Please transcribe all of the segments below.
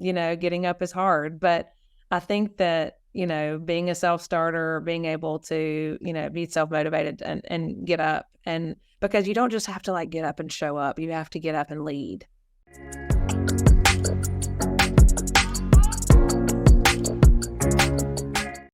getting up is hard. But I think that, being a self-starter, being able to, be self-motivated and get up, and because you don't just have to like get up and show up, you have to get up and lead.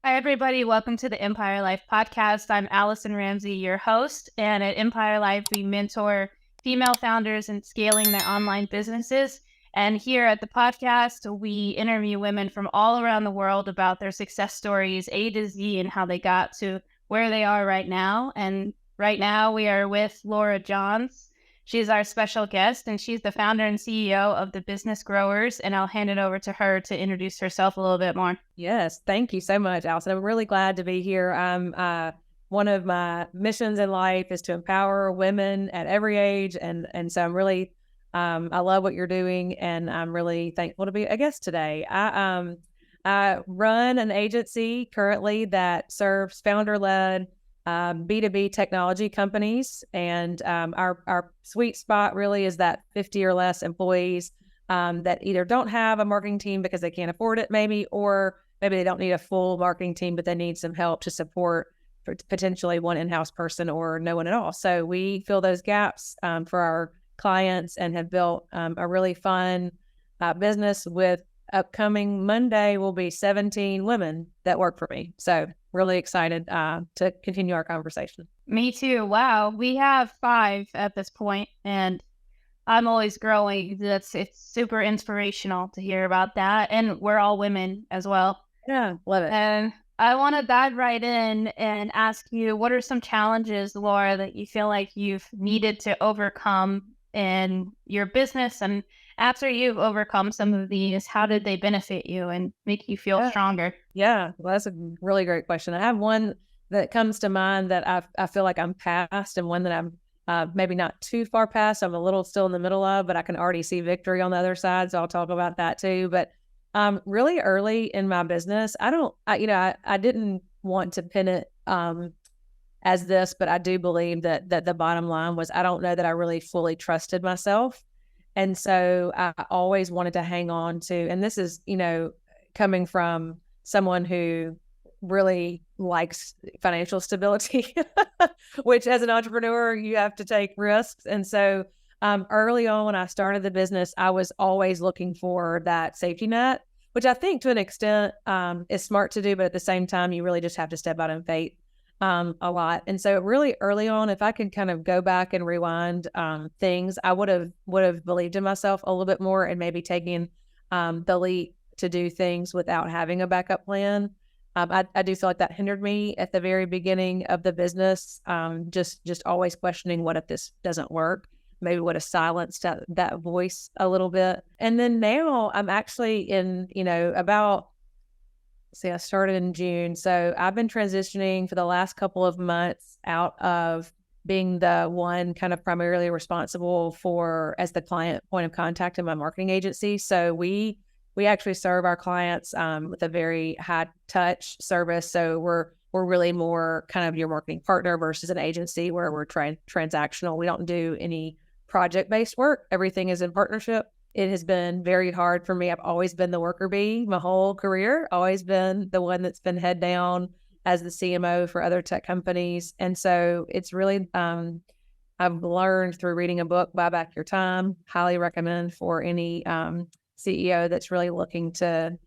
Hi, everybody. Welcome to the Empire Life podcast. I'm Allison Ramsey, your host. And at Empire Life, we mentor female founders in scaling their online businesses. And here at the podcast, we interview women from all around the world about their success stories, A to Z, and how they got to where they are right now. And right now, we are with Laura Johns. She's our special guest, and she's the founder and CEO of the Business Growers. And I'll hand it over to her to introduce herself a little bit more. Yes, thank you so much, Allison. I'm really glad to be here. One of my missions in life is to empower women at every age, and so I'm really I love what you're doing, and I'm really thankful to be a guest today. I run an agency currently that serves founder-led B2B technology companies, and our sweet spot really is that 50 or less employees that either don't have a marketing team because they can't afford it, or maybe they don't need a full marketing team, but they need some help to support potentially one in-house person or no one at all. So we fill those gaps for our clients, and have built a really fun business. With upcoming Monday will be 17 women that work for me. So really excited to continue our conversation. Me too. Wow. We have 5 at this point, and I'm always growing. It's super inspirational to hear about that. And we're all women as well. Yeah, love it. And I want to dive right in and ask you, what are some challenges, Laura, that you feel like you've needed to overcome in your business? And after you've overcome some of these, how did they benefit you and make you feel stronger? Yeah, well, that's a really great question. I have one that comes to mind that I feel like I'm past, and one that I'm maybe not too far past. I'm a little still in the middle of, but I can already see victory on the other side. So I'll talk about that too. But really early in my business, I didn't want to pin it as this, but I do believe that the bottom line was, I don't know that I really fully trusted myself. And so I always wanted to hang on to, and this is, coming from someone who really likes financial stability, which as an entrepreneur, you have to take risks. And so early on when I started the business, I was always looking for that safety net, which I think to an extent is smart to do, but at the same time, you really just have to step out in faith a lot. And so really early on, if I could kind of go back and rewind things, I would have believed in myself a little bit more, and maybe taking the leap to do things without having a backup plan. I do feel like that hindered me at the very beginning of the business, just always questioning, what if this doesn't work? Maybe would have silenced that voice a little bit. And then now I'm actually in, I started in June. So I've been transitioning for the last couple of months out of being the one kind of primarily responsible for as the client point of contact in my marketing agency. So we actually serve our clients with a very high touch service. So we're really more kind of your marketing partner versus an agency where we're transactional. We don't do any project-based work. Everything is in partnership. It has been very hard for me. I've always been the worker bee my whole career, always been the one that's been head down as the CMO for other tech companies. And so it's really, I've learned through reading a book, Buy Back Your Time, highly recommend for any CEO that's really looking to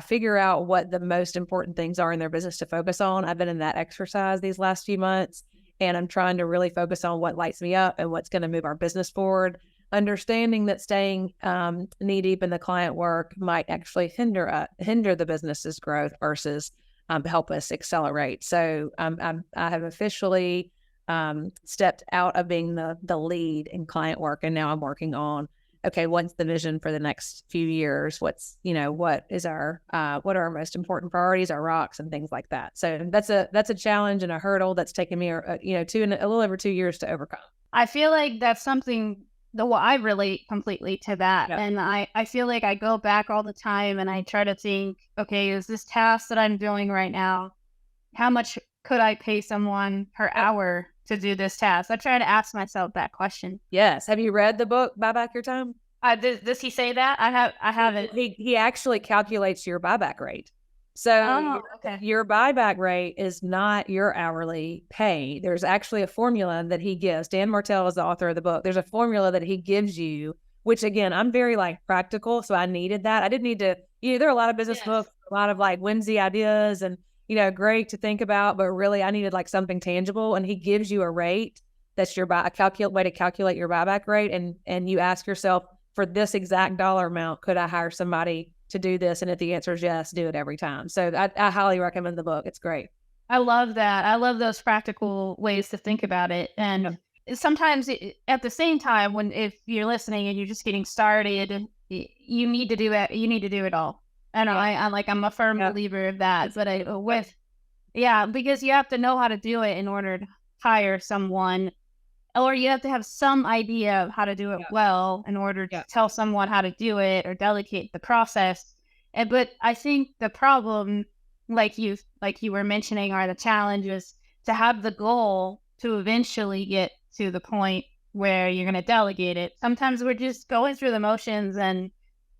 figure out what the most important things are in their business to focus on. I've been in that exercise these last few months, and I'm trying to really focus on what lights me up and what's going to move our business forward. Understanding that staying knee deep in the client work might actually hinder the business's growth versus help us accelerate. So I have officially stepped out of being the lead in client work, and now I'm working on, okay, what's the vision for the next few years? What are our most important priorities, our rocks, and things like that. So that's a challenge and a hurdle that's taken me a little over 2 years to overcome. I feel like that's something I relate completely to that. Yep. And I feel like I go back all the time and I try to think, okay, is this task that I'm doing right now, how much could I pay someone per hour to do this task? I try to ask myself that question. Yes. Have you read the book, Buy Back Your Time? Does he say that? I haven't. He actually calculates your buyback rate. So Oh, okay. your buyback rate is not your hourly pay. There's actually a formula that he gives. Dan Martell is the author of the book. There's a formula that he gives you, which again, I'm very like practical. So I needed that. I didn't need to, there are a lot of business books, a lot of like whimsy ideas and, great to think about, but really I needed like something tangible. And he gives you a rate that's your way to calculate your buyback rate. And you ask yourself, for this exact dollar amount, could I hire somebody to do this? And if the answer is yes, do it every time. So I highly recommend the book. It's great. I love that. I love those practical ways to think about it. And sometimes at the same time, if you're listening and you're just getting started, you need to do it. You need to do it all. I know. I'm a firm believer of that. But because you have to know how to do it in order to hire someone, or you have to have some idea of how to do it well in order to tell someone how to do it or delegate the process. But I think the problem, like you were mentioning, or the challenge is to have the goal to eventually get to the point where you're going to delegate it. Sometimes we're just going through the motions and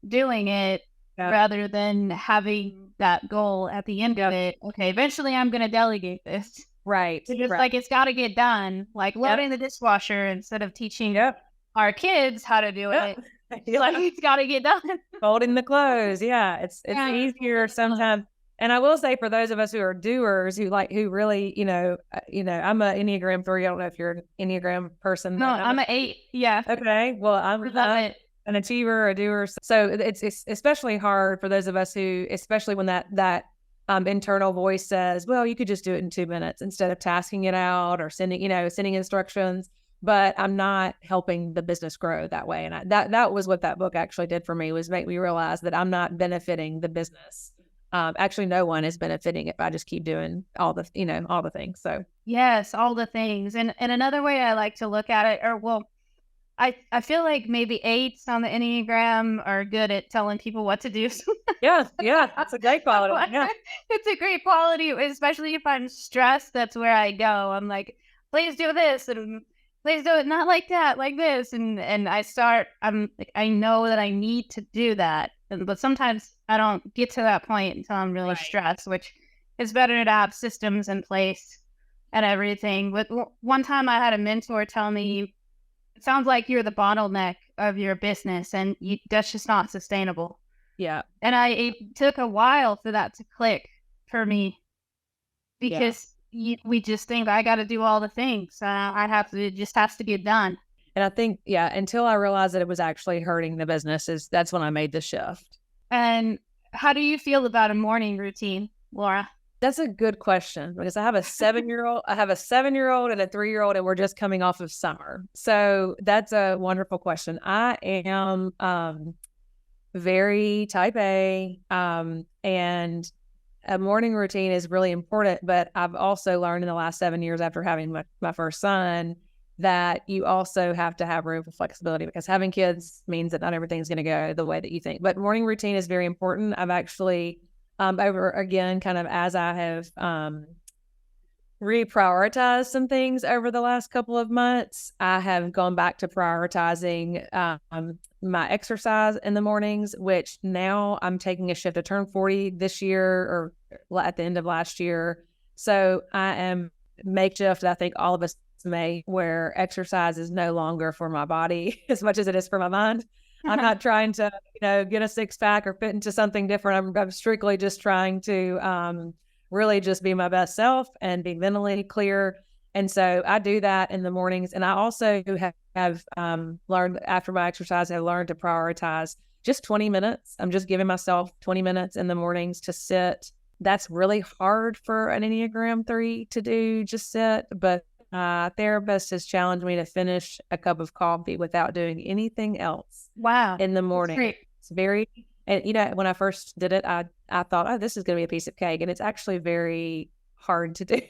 doing it rather than having that goal at the end of it. Okay, eventually I'm going to delegate this. Right. So just like it's got to get done, like loading the dishwasher instead of teaching our kids how to do it. Like it's got to get done. Folding the clothes. Yeah. It's easier sometimes. And I will say for those of us who are doers, who really, I'm a Enneagram 3. I don't know if you're an Enneagram person. No, I'm an 8. Yeah. Okay. Well, I'm an achiever, a doer. So it's especially hard for those of us who, especially when that internal voice says, well, you could just do it in 2 minutes instead of tasking it out or sending instructions. But I'm not helping the business grow that way. And that was what that book actually did for me, was make me realize that I'm not benefiting the business. Actually, no one is benefiting if I just keep doing all the things. So yes, all the things. And another way I like to look at it, I feel like maybe 8s on the Enneagram are good at telling people what to do. Yeah, that's a great quality. Yeah. It's a great quality, especially if I'm stressed. That's where I go. I'm like, please do this, and please do it not like that, like this. And I know that I need to do that. But sometimes I don't get to that point until I'm really stressed, which is better to have systems in place and everything. But one time I had a mentor tell me, it sounds like you're the bottleneck of your business, and that's just not sustainable. Yeah. And it took a while for that to click for me, because we just think I got to do all the things. It just has to get done. And I think, until I realized that it was actually hurting the business, that's when I made the shift. And how do you feel about a morning routine, Laura? That's a good question, because I have a 7-year-old, and a 3-year-old, and we're just coming off of summer. So that's a wonderful question. I am very type A, and a morning routine is really important. But I've also learned in the last 7 years after having my first son that you also have to have room for flexibility, because having kids means that not everything's going to go the way that you think. But morning routine is very important. I've actually over again, kind of as I have reprioritized some things over the last couple of months, I have gone back to prioritizing my exercise in the mornings, which now I'm taking a shift. I turned 40 this year, or at the end of last year. So I am makeshift, I think all of us may, where exercise is no longer for my body as much as it is for my mind. I'm not trying to, get a 6-pack or fit into something different. I'm strictly just trying to really just be my best self and be mentally clear. And so I do that in the mornings. And I also have learned, after my exercise, I learned to prioritize just 20 minutes. I'm just giving myself 20 minutes in the mornings to sit. That's really hard for an Enneagram 3 to do, just sit. But therapist has challenged me to finish a cup of coffee without doing anything else. Wow. In the morning. It's very, and when I first did it, I thought, oh, this is going to be a piece of cake. And it's actually very hard to do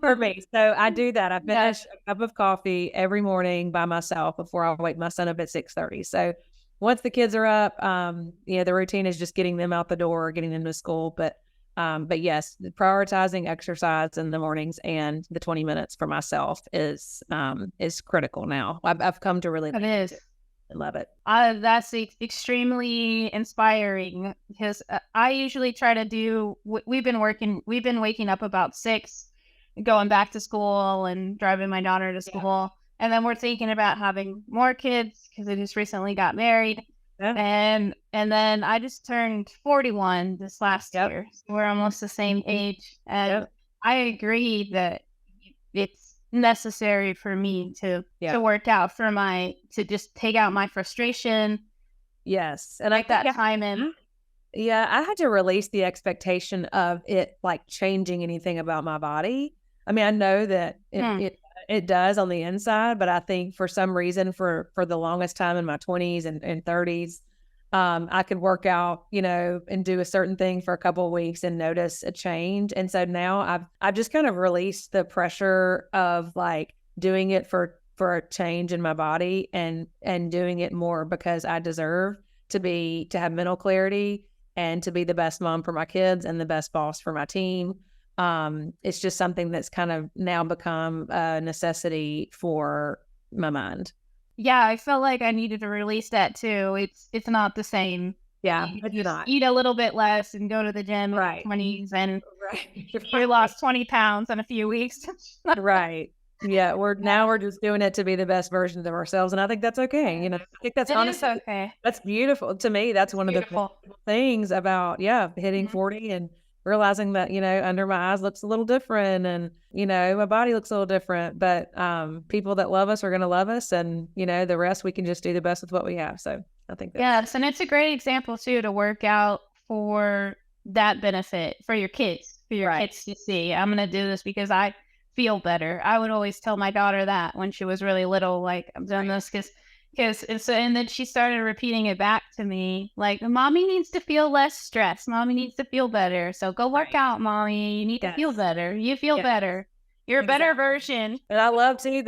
for me. So I do that. I finish a cup of coffee every morning by myself before I wake my son up at 6:30. So once the kids are up, the routine is just getting them out the door, getting them to school. But yes, prioritizing exercise in the mornings and the 20 minutes for myself is critical now. I've come to really. It is. I love it. That's extremely inspiring because I usually try to do, we've been waking up about 6, going back to school and driving my daughter to school. And then we're thinking about having more kids because I just recently got married. Yeah. And then I just turned 41 this last year. So we're almost the same age. And I agree that it's necessary for me to work out to just take out my frustration. Yes. And like that time in. Yeah, I had to release the expectation of it like changing anything about my body. I mean, I know that it does on the inside, but I think for some reason for the longest time in my 20s and 30s, I could work out, and do a certain thing for a couple of weeks and notice a change. And so now I've just kind of released the pressure of like doing it for a change in my body and doing it more because I deserve to have mental clarity and to be the best mom for my kids and the best boss for my team. It's just something that's kind of now become a necessity for my mind. Yeah, I felt like I needed to release that too. It's not the same. Yeah, you not eat a little bit less and go to the gym in your 20s and you lost 20 pounds in a few weeks. Right. Yeah, we're just doing it to be the best versions of ourselves, and I think that's okay. I think that's honestly okay. That's beautiful to me. That's one of the things about hitting 40 and realizing that under my eyes looks a little different, and my body looks a little different. But people that love us are going to love us, and the rest we can just do the best with what we have. So I think yes, and it's a great example too to work out for that benefit for your kids, kids to see. I'm going to do this because I feel better. I would always tell my daughter that when she was really little, like I'm doing this and then she started repeating it back to me, like mommy needs to feel less stressed. Mommy needs to feel better. So go work out, mommy. You need to feel better. You feel better. You're a better version. And I love too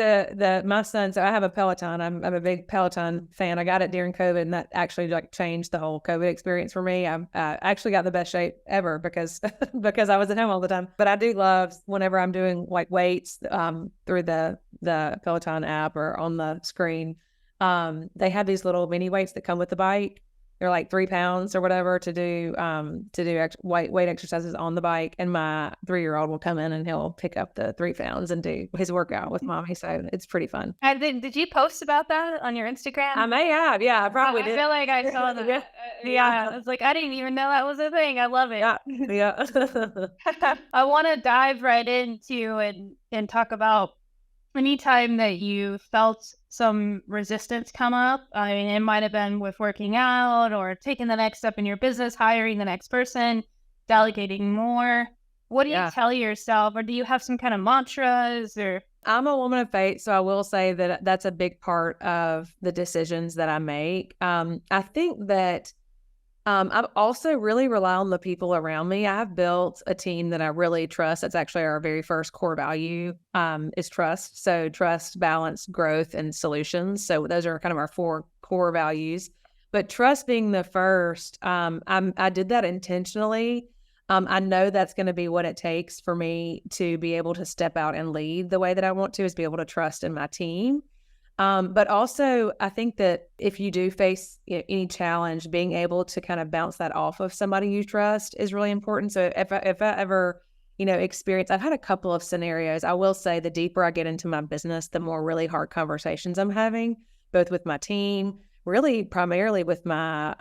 my son. So I have a Peloton. I'm a big Peloton fan. I got it during COVID, and that actually like changed the whole COVID experience for me. I actually got the best shape ever because I was at home all the time. But I do love whenever I'm doing like weights through the Peloton app or on the screen. They have these little mini weights that come with the bike. They're like 3 pounds or whatever to do weight exercises on the bike. And my 3-year-old will come in and he'll pick up the 3 pounds and do his workout with mommy. So it's pretty fun. And did you post about that on your Instagram? I may have. Yeah, I probably did. I feel like I saw that. Yeah. I was like, I didn't even know that was a thing. I love it. Yeah. I want to dive right into and talk about anytime that you felt some resistance come up. I mean, it might have been with working out or taking the next step in your business, hiring the next person, delegating more. What do you tell yourself? Or do you have some kind of mantras? Or I'm a woman of faith, so I will say that that's a big part of the decisions that I make. I think that I also really rely on the people around me. I've built a team that I really trust. That's actually our very first core value is trust. So trust, balance, growth, and solutions. So those are kind of our 4 core values. But trust being the first, I did that intentionally. I know that's going to be what it takes for me to be able to step out and lead the way that I want to, is be able to trust in my team. But also, I think that if you do face any challenge, being able to kind of bounce that off of somebody you trust is really important. So if I ever, experience, I've had a couple of scenarios. I will say the deeper I get into my business, the more really hard conversations I'm having, both with my team, really primarily with my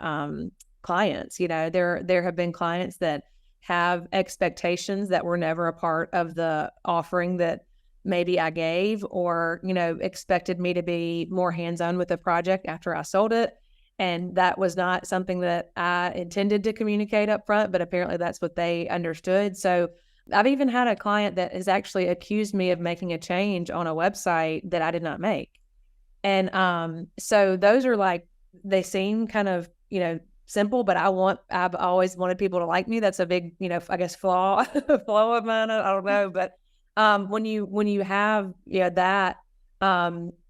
clients. There have been clients that have expectations that were never a part of the offering that maybe I gave, or, expected me to be more hands-on with the project after I sold it. And that was not something that I intended to communicate up front, but apparently that's what they understood. So I've even had a client that has actually accused me of making a change on a website that I did not make. And so those are like, they seem kind of, simple, but I've always wanted people to like me. That's a big, I guess flaw of mine. I don't know, but when you have that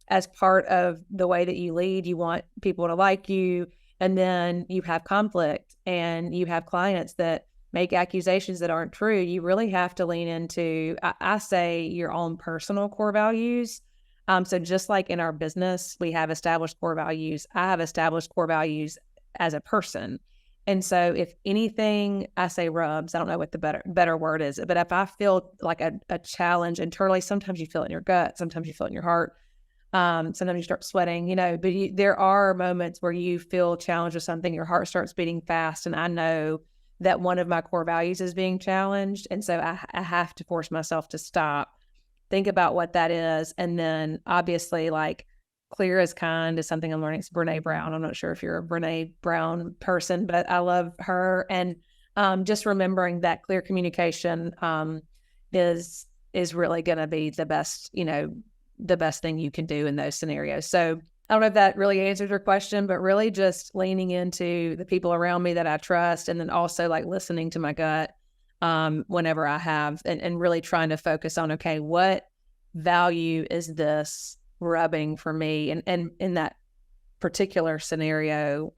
as part of the way that you lead, you want people to like you, and then you have conflict and you have clients that make accusations that aren't true. You really have to lean into, I say, your own personal core values. So just like in our business, we have established core values. I have established core values as a person. And so if anything I say rubs, I don't know what the better word is, but if I feel like a challenge internally, sometimes you feel it in your gut, sometimes you feel it in your heart. Sometimes you start sweating, but there are moments where you feel challenged with something, your heart starts beating fast. And I know that one of my core values is being challenged. And so I have to force myself to stop, think about what that is. And then obviously, like, clear as kind is something I'm learning. It's Brene Brown. I'm not sure if you're a Brene Brown person, but I love her. And just remembering that clear communication is really going to be the best, the best thing you can do in those scenarios. So I don't know if that really answers your question, but really just leaning into the people around me that I trust, and then also like listening to my gut whenever I have, and really trying to focus on, okay, what value is this rubbing for me? And in that particular scenario,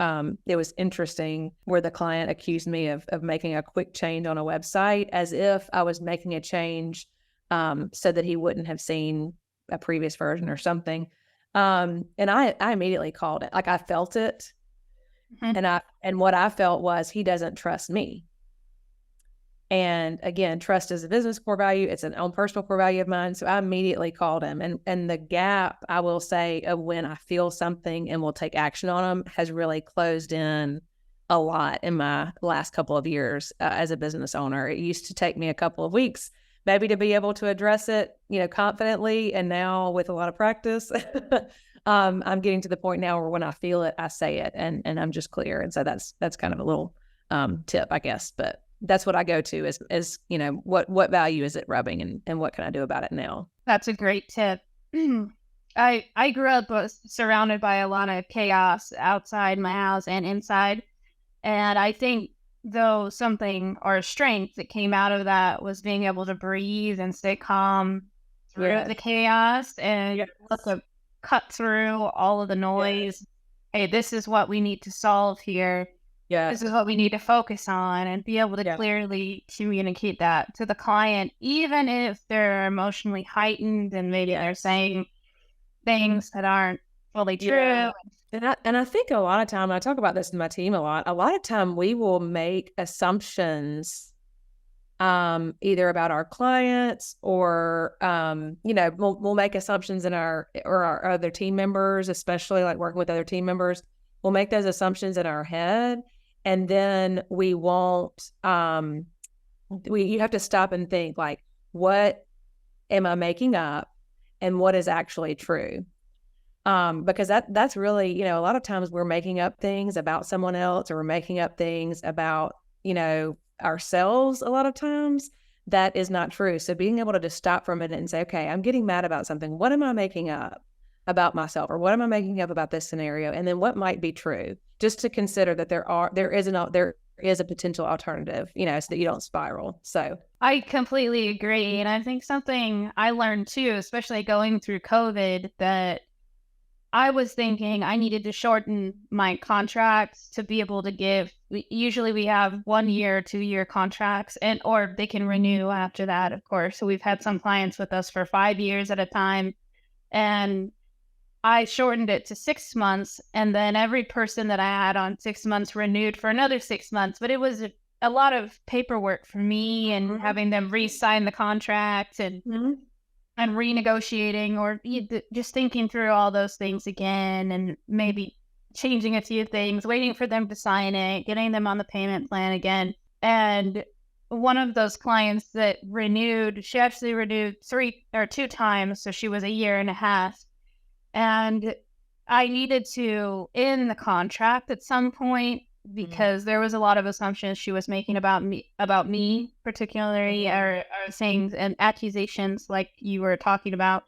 it was interesting where the client accused me of making a quick change on a website as if I was making a change so that he wouldn't have seen a previous version or something. And I immediately called it. Like, I felt it. Mm-hmm. And what I felt was he doesn't trust me. And again, trust is a business core value. It's an own personal core value of mine. So I immediately called him. And the gap, I will say, of when I feel something and will take action on them has really closed in a lot in my last couple of years as a business owner. It used to take me a couple of weeks maybe to be able to address it, confidently. And now with a lot of practice, I'm getting to the point now where when I feel it, I say it, and I'm just clear. And so that's kind of a little tip, I guess, but that's what I go to is what value is it rubbing, and what can I do about it now? That's a great tip. I grew up surrounded by a lot of chaos outside my house and inside. And I think though something or a strength that came out of that was being able to breathe and stay calm through the chaos and to cut through all of the noise. Yes. Hey, this is what we need to solve here. Yeah. This is what we need to focus on, and be able to clearly communicate that to the client, even if they're emotionally heightened and maybe they're saying things that aren't fully true. Yeah. And I think a lot of time, I talk about this in my team a lot of time we will make assumptions either about our clients or, we'll make assumptions in our other team members, especially like working with other team members. We'll make those assumptions in our head, and then we won't, you have to stop and think, like, what am I making up and what is actually true? Because that's really, a lot of times we're making up things about someone else, or we're making up things about, ourselves. A lot of times that is not true. So being able to just stop for a minute and say, okay, I'm getting mad about something. What am I making up about myself, or what am I making up about this scenario? And then what might be true, just to consider that there is a potential alternative, so that you don't spiral. So I completely agree. And I think something I learned too, especially going through COVID, that I was thinking I needed to shorten my contracts to be able to give. Usually we have 1 year, 2 year contracts, or they can renew after that, of course. So we've had some clients with us for 5 years at a time, and I shortened it to 6 months. And then every person that I had on 6 months renewed for another 6 months. But it was a lot of paperwork for me, and having them re-sign the contract and renegotiating, or just thinking through all those things again, and maybe changing a few things, waiting for them to sign it, getting them on the payment plan again. And one of those clients that renewed, she actually renewed 2 times. So she was 1.5 years. And I needed to end the contract at some point, because there was a lot of assumptions she was making about me particularly, or things and accusations like you were talking about.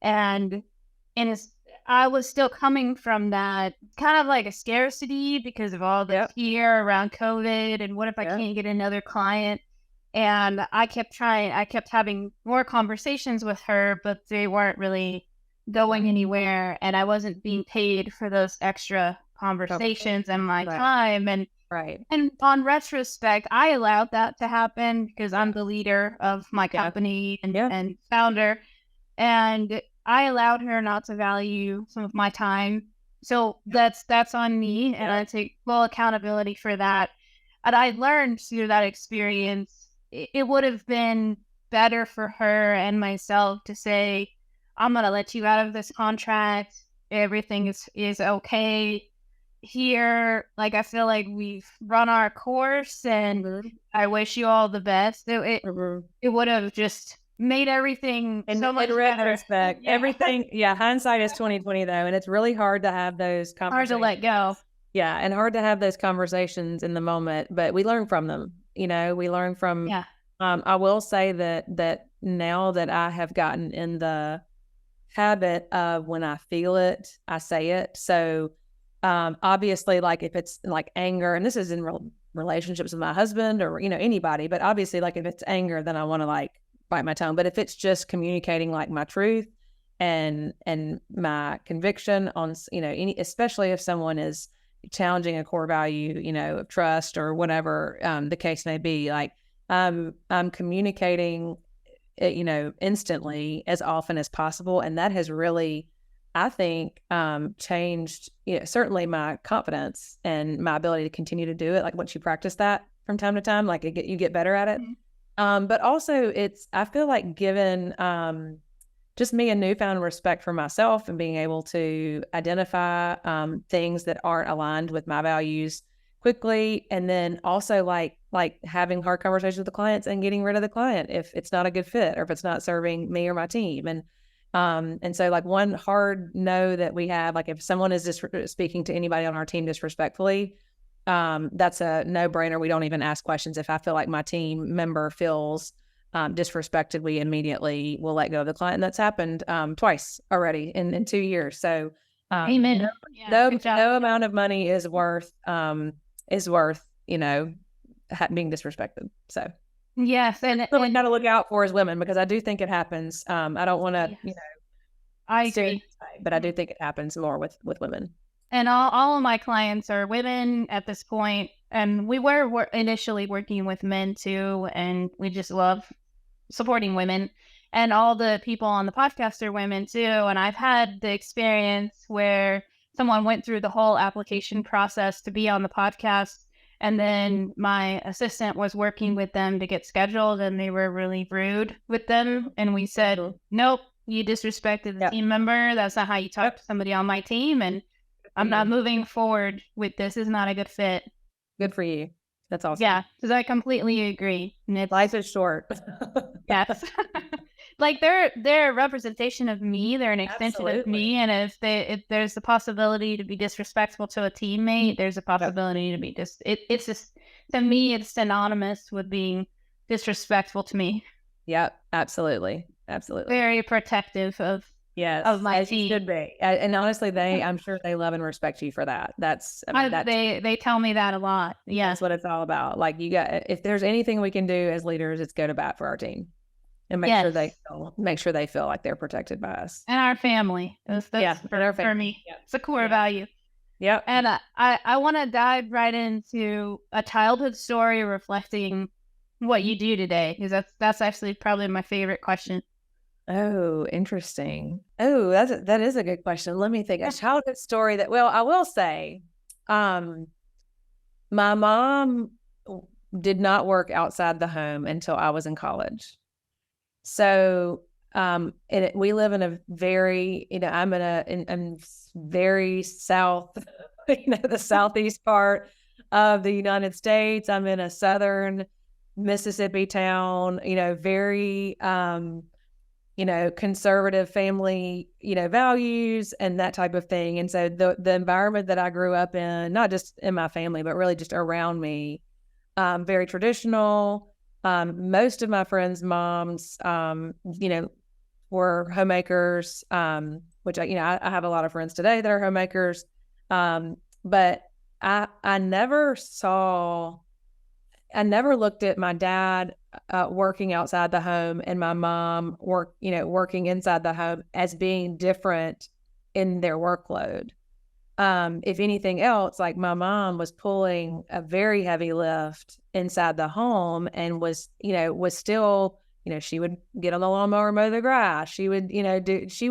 And I was still coming from that kind of like a scarcity because of all the fear around COVID, and what if I can't get another client? And I kept having more conversations with her, but they weren't really going anywhere, and I wasn't being paid for those extra conversations and my time. And on retrospect, I allowed that to happen because I'm the leader of my company and founder. And I allowed her not to value some of my time. So that's on me, and I take full accountability for that. And I learned through that experience, it would have been better for her and myself to say, I'm gonna let you out of this contract. Everything is okay here. Like, I feel like we've run our course, and I wish you all the best. It would have just made everything And so much in better. retrospect, everything, hindsight is 2020 though, and it's really hard to have those Hard to conversations. let go. Yeah, and hard to have those conversations in the moment, but we learn from them. We learn from. Yeah. I will say that now that I have gotten in the habit of when I feel it, I say it. So obviously, like if it's like anger, and this is in relationships with my husband or anybody, but obviously, like if it's anger, then I want to like bite my tongue. But if it's just communicating like my truth and my conviction on especially if someone is challenging a core value, of trust or whatever the case may be, like I'm communicating instantly as often as possible. And that has really, I think, changed, certainly my confidence and my ability to continue to do it. Like once you practice that from time to time, like you get better at it. But also I feel like given just me a newfound respect for myself and being able to identify things that aren't aligned with my values quickly, and then also like having hard conversations with the clients and getting rid of the client if it's not a good fit or if it's not serving me or my team. And so like one hard no that we have, like if someone is just speaking to anybody on our team disrespectfully, that's a no-brainer. We don't even ask questions. If I feel like my team member feels disrespected, we immediately will let go of the client. And that's happened twice already in 2 years. So Amen. no amount of money is worth being disrespected. So yes, and we got to look out for as women, because I do think it happens. I don't want to I agree, but I do think it happens more with women. and all of my clients are women at this point, and we were initially working with men too, and we just love supporting women, and all the people on the podcast are women too. And I've had the experience where someone went through the whole application process to be on the podcast, and then my assistant was working with them to get scheduled, and they were really rude with them, and we said, nope, you disrespected the team member. That's not how you talk to somebody on my team, and I'm not moving forward with this. Is not a good fit. Good for you. That's awesome. Yeah, because I completely agree. And life is short. Yes. Like they're a representation of me. They're an extension of me. And if there's the possibility to be disrespectful to a teammate, there's a possibility to be it's just, to me, it's synonymous with being disrespectful to me. Yep, absolutely. Very protective of my team. Should be. And honestly, I'm sure they love and respect you for that. They tell me that a lot. Yeah, that's what it's all about. Like if there's anything we can do as leaders, it's go to bat for our team and make sure they feel like they're protected by us and our family. That's for me. Yep. It's a core value. Yep. And I want to dive right into a childhood story reflecting what you do today, because that's actually probably my favorite question. Oh, interesting. Oh, that is a good question. Let me think. A childhood story I will say, my mom did not work outside the home until I was in college. So, we live in a very, I'm in very south, the southeast part of the United States. I'm in a southern Mississippi town, very, conservative family, values and that type of thing. And so the environment that I grew up in, not just in my family, but really just around me, very traditional. Most of my friends' moms, were homemakers, which I have a lot of friends today that are homemakers. But I never looked at my dad working outside the home and my mom working inside the home as being different in their workload. If anything else, like my mom was pulling a very heavy lift inside the home and was still she would get on the lawnmower, mow the grass. She would, she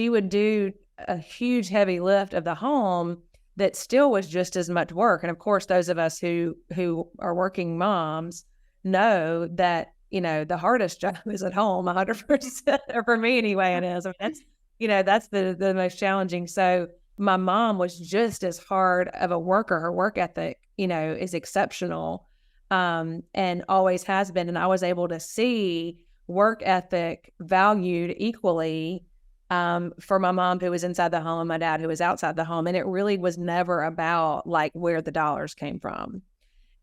would do a huge heavy lift of the home that still was just as much work. And of course, those of us who are working moms know that, the hardest job is at home 100%, or for me anyway, it is. I mean, that's the most challenging. So my mom was just as hard of a worker. Her work ethic, is exceptional, and always has been. And I was able to see work ethic valued equally, for my mom who was inside the home, my dad who was outside the home. And it really was never about like where the dollars came from.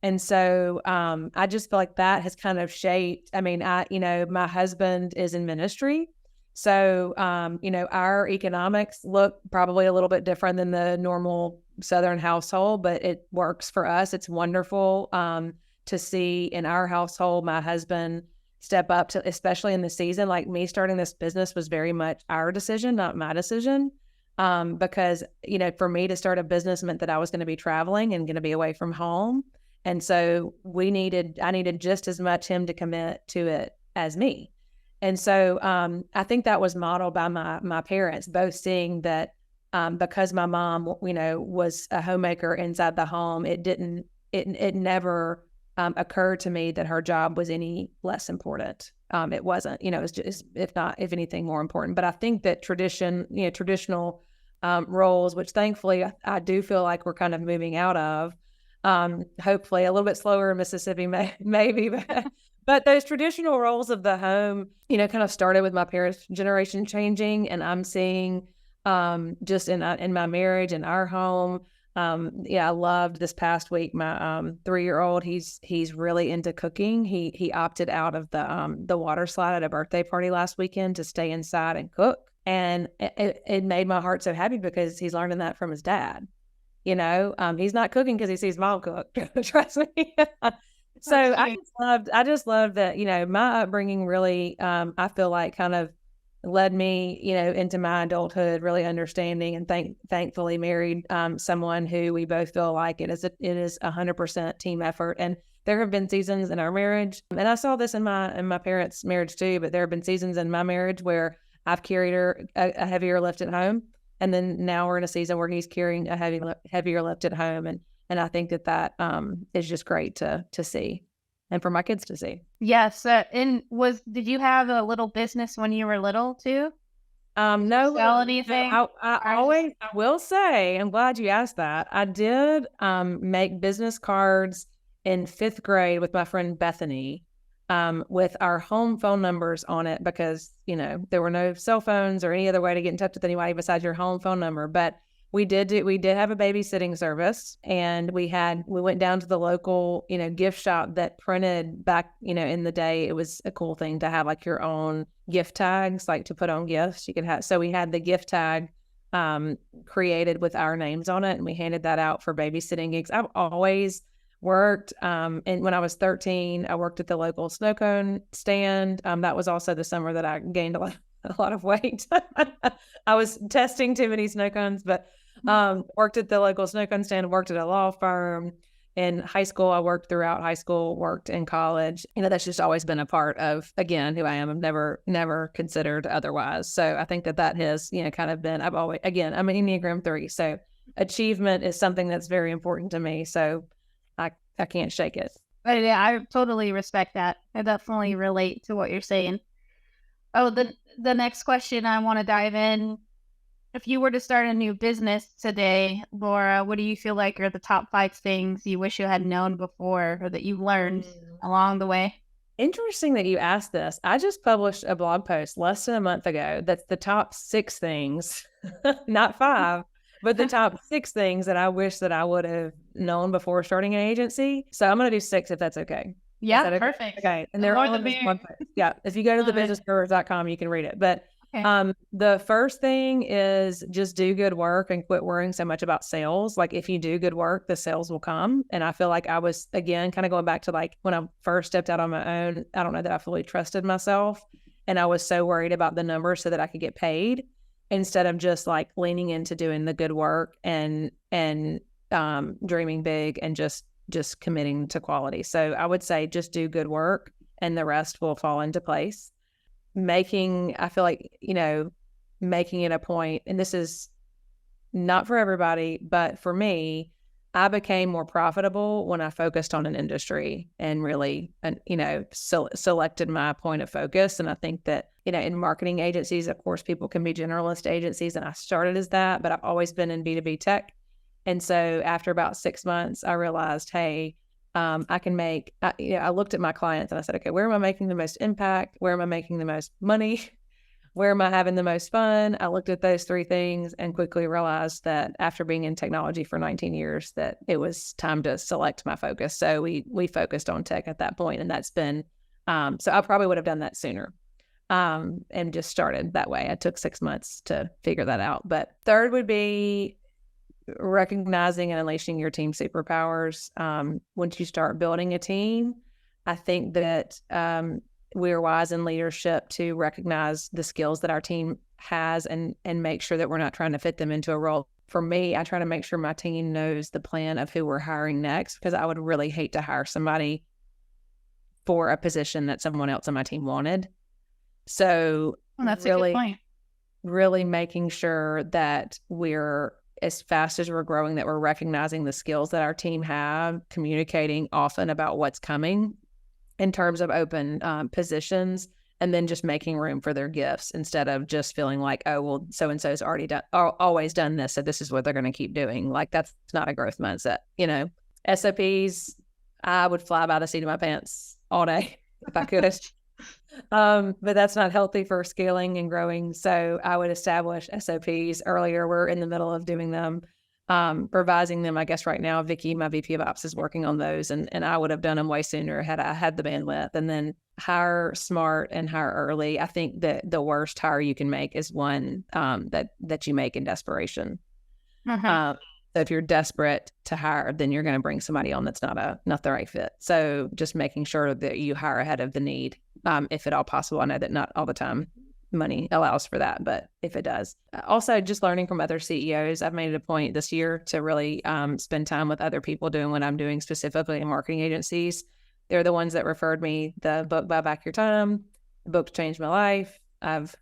And so I just feel like that has kind of shaped, my husband is in ministry. So, our economics look probably a little bit different than the normal Southern household, but it works for us. It's wonderful to see in our household, my husband step up to, especially in the season. Like me starting this business was very much our decision, not my decision. Because, for me to start a business meant that I was going to be traveling and going to be away from home. And so I needed just as much him to commit to it as me. And so I think that was modeled by my parents, both seeing that because my mom, was a homemaker inside the home, it never occurred to me that her job was any less important. It wasn't, it was just, if anything, more important. But I think that traditional roles, which thankfully I do feel like we're kind of moving out of, hopefully a little bit slower in Mississippi, maybe, but those traditional roles of the home, kind of started with my parents' generation changing, and I'm seeing just in my marriage and our home. I loved this past week, my 3-year-old, he's really into cooking. He opted out of the water slide at a birthday party last weekend to stay inside and cook. And it made my heart so happy because he's learning that from his dad. He's not cooking because he sees mom cook. Trust me. So I just loved that, my upbringing really, I feel like kind of led me, into my adulthood, really understanding, and thankfully married someone who we both feel like it is 100% team effort. And there have been seasons in our marriage, and I saw this in my parents' marriage too, but there have been seasons in my marriage where I've carried a heavier lift at home. And then now we're in a season where he's carrying a heavier lift at home. And I think that is just great to see, and for my kids to see. Yes. Did you have a little business when you were little too? No. Sell anything? I will say, I'm glad you asked that. I did make business cards in 5th grade with my friend Bethany, with our home phone numbers on it, because, there were no cell phones or any other way to get in touch with anybody besides your home phone number. But we did have a babysitting service, and we went down to the local, gift shop that printed back, in the day. It was a cool thing to have like your own gift tags, like to put on gifts. So we had the gift tag created with our names on it, and we handed that out for babysitting gigs. I've always worked, and when I was 13, I worked at the local snow cone stand. That was also the summer that I gained a lot of weight. I was testing too many snow cones, but worked at the local snow cone stand, worked at a law firm. In high school, I worked throughout high school, worked in college. That's just always been a part of, again, who I am. I've never considered otherwise. So I think that has, kind of been, I'm an Enneagram 3. So achievement is something that's very important to me. So I can't shake it. But yeah, I totally respect that. I definitely relate to what you're saying. Oh, the next question I want to dive in. If you were to start a new business today, Laura, what do you feel like are the top 5 things you wish you had known before, or that you learned along the way? Interesting that you asked this. I just published a blog post less than a month ago that's the top 6 things, not 5, but the top 6 things that I wish that I would have known before starting an agency. So I'm going to do 6 if that's okay. Yeah, okay? Perfect. Okay. And they're all in this one post. Yeah. If you go to thebusinessgrowers.com, you can read it. But the first thing is just do good work and quit worrying so much about sales. Like if you do good work, the sales will come. And I feel like I was, again, kind of going back to like when I first stepped out on my own, I don't know that I fully trusted myself. And I was so worried about the numbers so that I could get paid, instead of just like leaning into doing the good work and dreaming big and just committing to quality. So I would say just do good work and the rest will fall into place. I feel like, making it a point, and this is not for everybody, but for me, I became more profitable when I focused on an industry and really, selected my point of focus. And I think that, in marketing agencies, of course, people can be generalist agencies, and I started as that, but I've always been in B2B tech. And so after about 6 months, I realized, hey, I can make, I looked at my clients and I said, okay, where am I making the most impact? Where am I making the most money? Where am I having the most fun? I looked at those three things and quickly realized that after being in technology for 19 years, that it was time to select my focus. So we focused on tech at that point, and that's been, so I probably would have done that sooner, and just started that way. I took 6 months to figure that out. But third would be recognizing and unleashing your team superpowers. Once you start building a team, I think that we're wise in leadership to recognize the skills that our team has and make sure that we're not trying to fit them into a role. For me, I try to make sure my team knows the plan of who we're hiring next, because I would really hate to hire somebody for a position that someone else on my team wanted. So that's a good point. Really making sure that we're, as fast as we're growing, that we're recognizing the skills that our team have, communicating often about what's coming in terms of open positions, and then just making room for their gifts instead of just feeling like, oh, well, so-and-so's always done this, so this is what they're going to keep doing. Like, that's not a growth mindset. SOPs, I would fly by the seat of my pants all day if I could. But that's not healthy for scaling and growing. So I would establish SOPs earlier. We're in the middle of doing them, revising them. I guess right now, Vicky, my VP of Ops, is working on those, and I would have done them way sooner had I had the bandwidth. And then hire smart and hire early. I think that the worst hire you can make is one that you make in desperation. So if you're desperate to hire, then you're going to bring somebody on that's not the right fit. So just making sure that you hire ahead of the need, if at all possible. I know that not all the time money allows for that, but if it does. Also, just learning from other CEOs. I've made it a point this year to really spend time with other people doing what I'm doing, specifically in marketing agencies. They're the ones that referred me the book Buy Back Your Time. The book changed my life. I've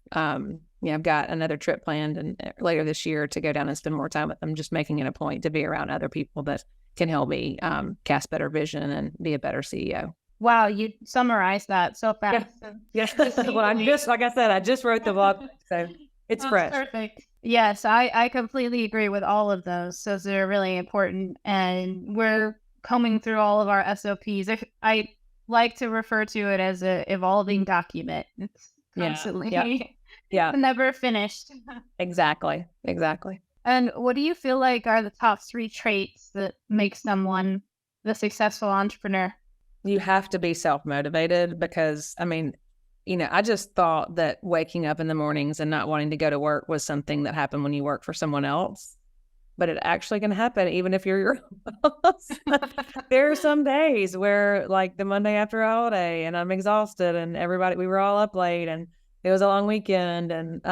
got another trip planned and later this year to go down and spend more time with them, just making it a point to be around other people that can help me cast better vision and be a better CEO. Wow, you summarized that so fast. Yeah. Well, like I said, I just wrote the book, so it's fresh. Perfect. Yes, I completely agree with all of those. So they're really important, and we're combing through all of our SOPs. I like to refer to it as a evolving document. It's constantly never finished. Exactly. And what do you feel like are the top 3 traits that make someone the successful entrepreneur? You have to be self-motivated, because, I just thought that waking up in the mornings and not wanting to go to work was something that happened when you work for someone else. But it actually can happen even if you're your boss. There are some days where, like the Monday after a holiday, and I'm exhausted, and we were all up late, and it was a long weekend, and,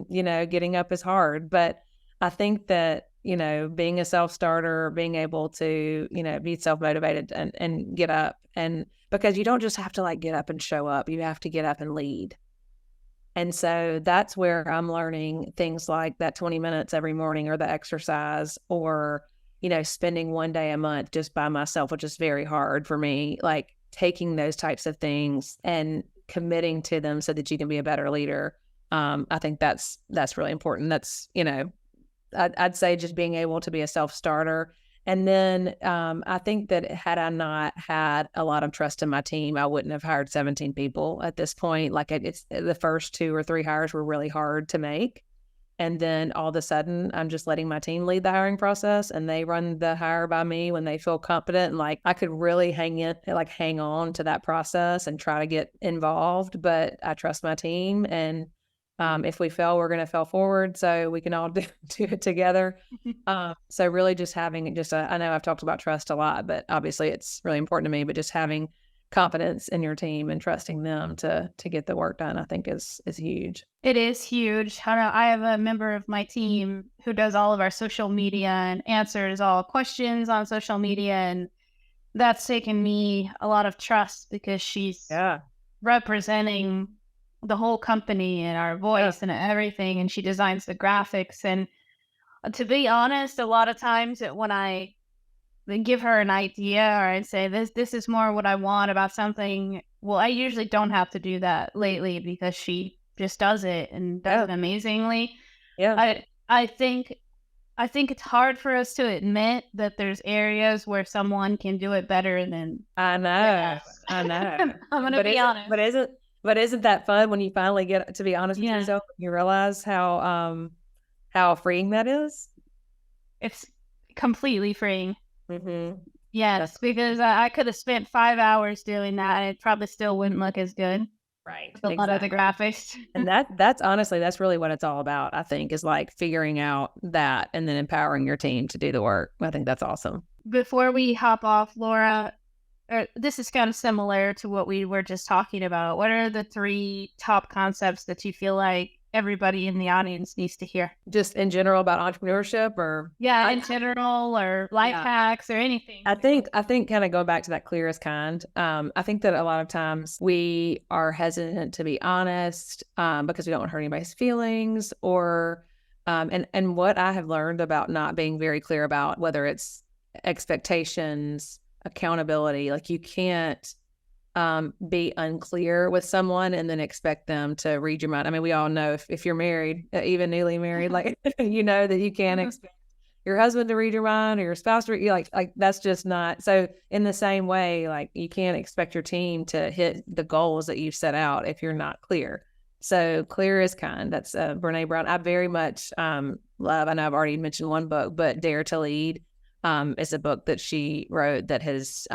getting up is hard. But I think that, being a self-starter, being able to, be self-motivated and get up, and because you don't just have to get up and show up, you have to get up and lead. And so that's where I'm learning things like that 20 minutes every morning, or the exercise, or, spending one day a month just by myself, which is very hard for me, like taking those types of things and committing to them so that you can be a better leader. I think that's really important. That's, I'd say just being able to be a self-starter. And then I think that had I not had a lot of trust in my team, I wouldn't have hired 17 people at this point. It's the first 2 or 3 hires were really hard to make. And then all of a sudden, I'm just letting my team lead the hiring process, and they run the hire by me when they feel confident. And I could really hang on to that process and try to get involved, but I trust my team. And if we fail, we're going to fail forward, so we can all do it together. So really just having I know I've talked about trust a lot, but obviously it's really important to me, but just having confidence in your team and trusting them to get the work done, I think is huge. It is huge. I have a member of my team who does all of our social media and answers all questions on social media, and that's taken me a lot of trust, because she's representing the whole company and our voice and everything. And she designs the graphics. And to be honest, a lot of times when I give her an idea or I say this is more what I want about something, well, I usually don't have to do that lately because she just does it and does it amazingly. Yeah. I think it's hard for us to admit that there's areas where someone can do it better than I know. I know. I'm gonna be honest. But isn't that fun when you finally get to be honest with yourself? You realize how freeing that is. It's completely freeing. Mm-hmm. Yes, because I could have spent 5 hours doing that and it probably still wouldn't look as good. Right. A lot of the graphics. And that's honestly, that's really what it's all about, I think, is like figuring out that and then empowering your team to do the work. I think that's awesome. Before we hop off, Laura, this is kind of similar to what we were just talking about. What are the 3 top concepts that you feel like everybody in the audience needs to hear? Just in general about entrepreneurship or in general or life hacks or anything. I think kind of going back to that clear as kind. I think that a lot of times we are hesitant to be honest because we don't want to hurt anybody's feelings or and what I have learned about not being very clear about whether it's expectations, accountability, like you can't be unclear with someone and then expect them to read your mind. I mean, we all know if you're married, even newly married, like, you know, that you can't expect your husband to read your mind or your spouse to read you. Like that's just not. So in the same way, like you can't expect your team to hit the goals that you've set out if you're not clear. So clear is kind. That's Brene Brown. I very much love, I know I've already mentioned one book, but Dare to Lead is a book that she wrote that has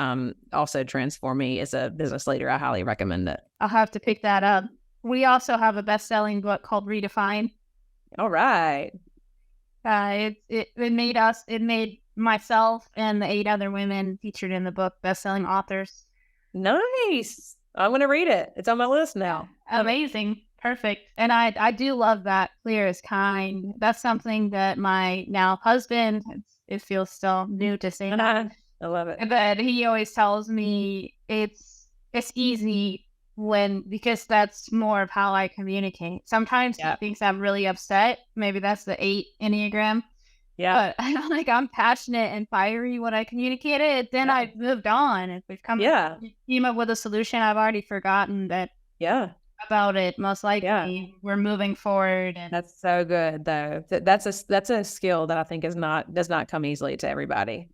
also transformed me as a business leader. I highly recommend it. I'll have to pick that up. We also have a best-selling book called Redefine. All right. It made myself and the 8 other women featured in the book best-selling authors. Nice. I'm going to read it. It's on my list now. Amazing. Perfect. And I do love that clear is kind. That's something that my now husband, it feels still new to say that. I love it. But he always tells me it's easy because that's more of how I communicate. Sometimes he thinks I'm really upset. Maybe that's the 8 Enneagram. Yeah. But I'm passionate and fiery when I communicate it. Then I've moved on. If we've came up with a solution, I've already forgotten that. About it. Most likely, we're moving forward. And that's so good, though. That's a skill that I think does not come easily to everybody.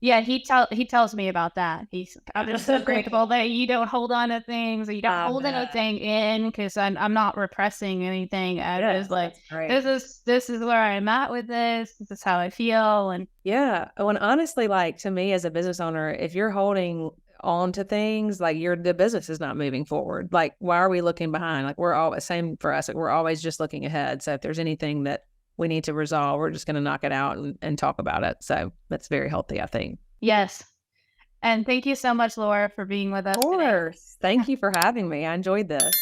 Yeah, he tells me about that. I'm just so grateful that you don't hold on to things, or you don't hold anything in, because I'm not repressing anything. I just like this is where I'm at with this. This is how I feel, and When honestly, like to me as a business owner, if you're holding on to things, like the business is not moving forward. Like, why are we looking behind? Like, we're always, same for us, like we're always just looking ahead. So if there's anything that we need to resolve, we're just going to knock it out and talk about it. So that's very healthy, I think. Yes. And thank you so much, Laura, for being with us. Of course. Thank you for having me. I enjoyed this.